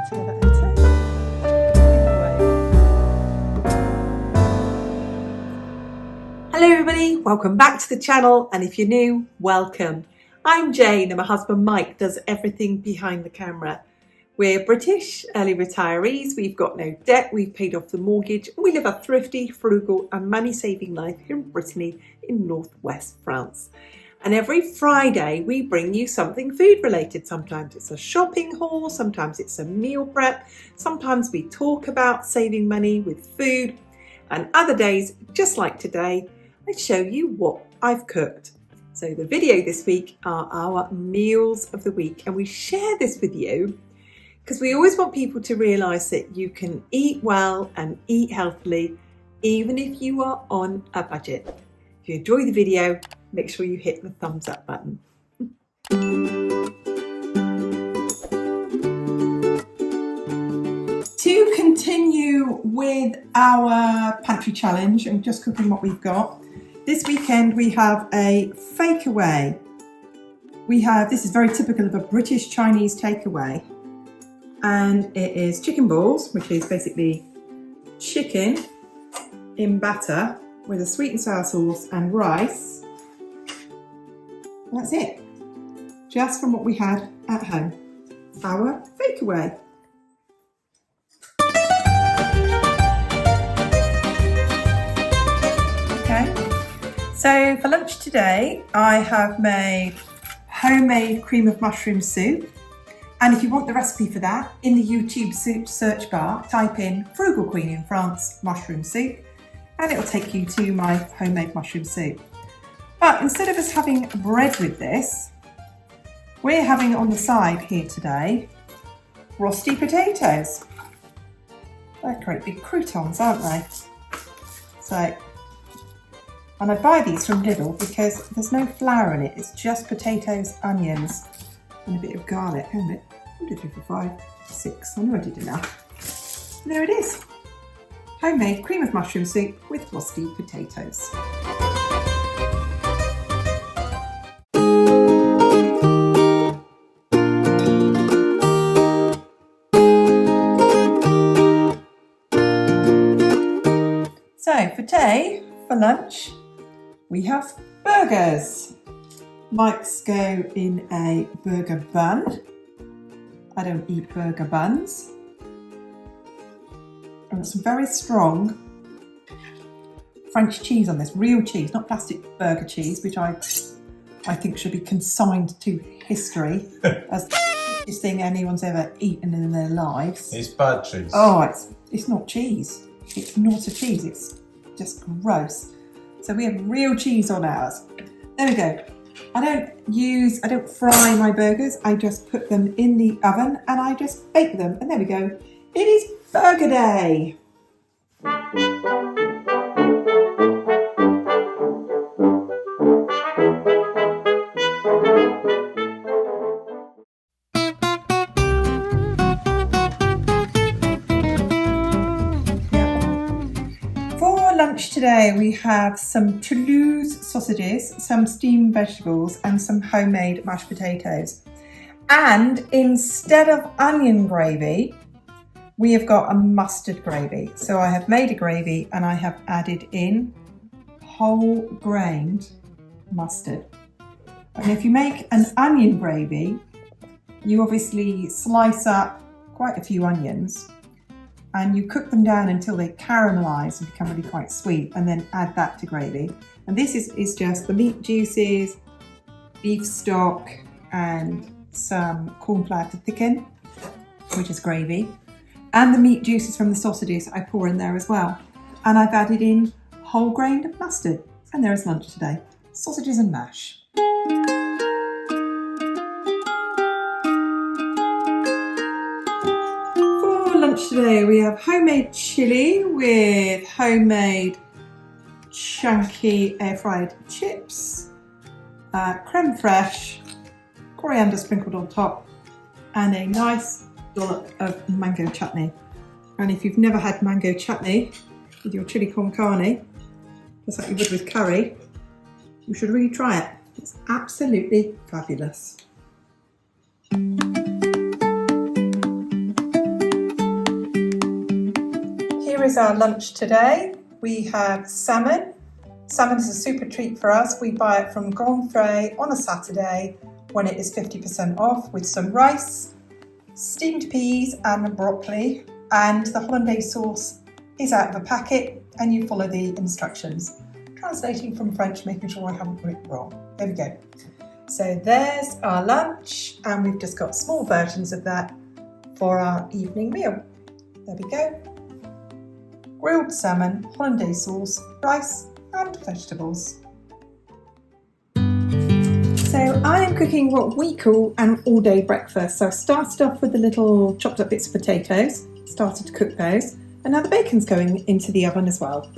together and take away. Hello everybody, welcome back to the channel, and if you're new, welcome. I'm Jane and my husband Mike does everything behind the camera. We're British early retirees, we've got no debt, we've paid off the mortgage, and we live a thrifty, frugal and money-saving life here in Brittany in northwest France. And every Friday we bring you something food related. Sometimes it's a shopping haul, sometimes it's a meal prep, sometimes we talk about saving money with food, and other days, just like today, I show you what I've cooked. So the video this week are our meals of the week, and we share this with you because we always want people to realise that you can eat well and eat healthily even if you are on a budget. If you enjoy the video, make sure you hit the thumbs up button. To continue with our pantry challenge and just cooking what we've got, this weekend we have a fakeaway. This is very typical of a British Chinese takeaway, and it is chicken balls, which is basically chicken in batter with a sweet and sour sauce and rice. That's it, just from what we had at home. Our fakeaway. Okay, so for lunch today I have made homemade cream of mushroom soup, and if you want the recipe for that, in the YouTube search bar type in Frugal Queen in France mushroom soup and it'll take you to my homemade mushroom soup. But instead of us having bread with this, we're having on the side here today rosti potatoes. They're great big croutons, aren't they? So, and I buy these from Lidl because there's no flour in it, it's just potatoes, onions and a bit of garlic. Hang on a minute, 1, 2, 3, 4, 5, 6, I know I did enough. And there it is, homemade cream of mushroom soup with rosti potatoes. So for today, for lunch, we have burgers. Mike's go in a burger bun. I don't eat burger buns. And some very strong French cheese on this, real cheese, not plastic burger cheese, which I think should be consigned to history as the biggest thing anyone's ever eaten in their lives. It's bad cheese. Oh, it's not cheese. It's not a cheese, it's just gross. So we have real cheese on ours. There we go. I don't fry my burgers, I just put them in the oven and I just bake them, and there we go. It is burger day. Lunch today we have some Toulouse sausages, some steamed vegetables and some homemade mashed potatoes. And instead of onion gravy, we have got a mustard gravy. So I have made a gravy and I have added in whole grained mustard. And if you make an onion gravy, you obviously slice up quite a few onions and you cook them down until they caramelise and become really quite sweet, and then add that to gravy. And this is just the meat juices, beef stock and some corn flour to thicken, which is gravy, and the meat juices from the sausages I pour in there as well. And I've added in whole grained mustard, and there is lunch today, sausages and mash. Lunch today we have homemade chilli with homemade chunky air fried chips, creme fraiche, coriander sprinkled on top, and a nice dollop of mango chutney. And if you've never had mango chutney with your chili con carne, just like you would with curry, you should really try it. It's absolutely fabulous. is our lunch today. We have salmon. Salmon is a super treat for us. We buy it from Grand Frais on a Saturday when it is 50% off, with some rice, steamed peas and broccoli, and the hollandaise sauce is out of a packet and you follow the instructions. Translating from French, making sure I haven't got it wrong. There we go. So there's our lunch, and we've just got small versions of that for our evening meal. There we go. Grilled salmon, hollandaise sauce, rice and vegetables. So I am cooking what we call an all-day breakfast. So I started off with the little chopped up bits of potatoes, started to cook those, and now the bacon's going into the oven as well.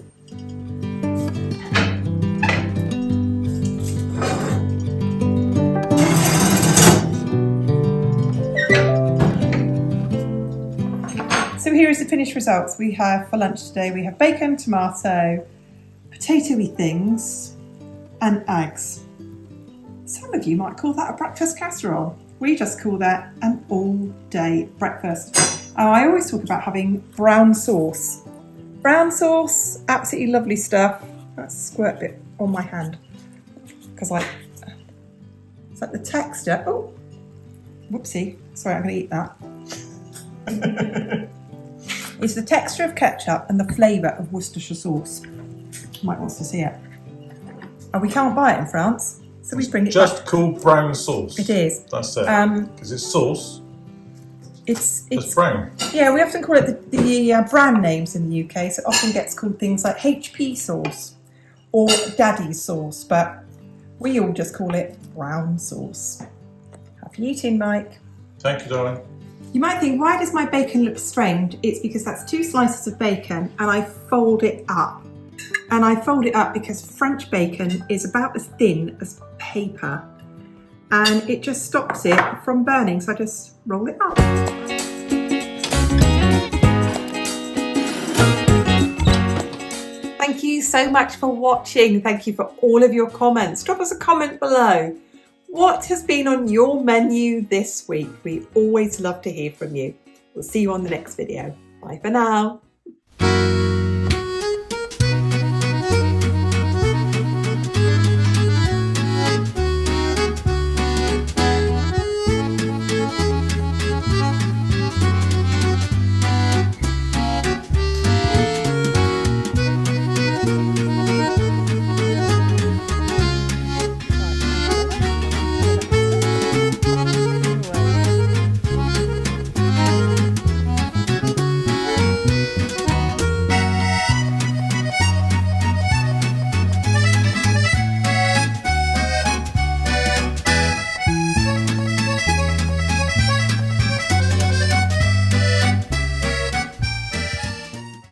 So here is the finished results. We have for lunch today, we have bacon, tomato, potatoey things and eggs. Some of you might call that a breakfast casserole. We just call that an all-day breakfast. I always talk about having brown sauce. Brown sauce, absolutely lovely stuff. Let's squirt a bit on my hand because it's like the texture. Oh, whoopsie. Sorry, I'm going to eat that. It's the texture of ketchup and the flavour of Worcestershire sauce. You might want to see it. Oh, we can't buy it in France, so we bring it just back. Called brown sauce. It is. That's it. Because it's sauce. It's brown. Yeah, we often call it the brand names in the UK, so it often gets called things like HP sauce or Daddy's sauce, but we all just call it brown sauce. Happy eating, Mike. Thank you, darling. You might think, why does my bacon look strange? It's because that's 2 slices of bacon and I fold it up. And I fold it up because French bacon is about as thin as paper and it just stops it from burning, so I just roll it up. Thank you so much for watching. Thank you for all of your comments. Drop us a comment below. What has been on your menu this week? We always love to hear from you. We'll see you on the next video. Bye for now.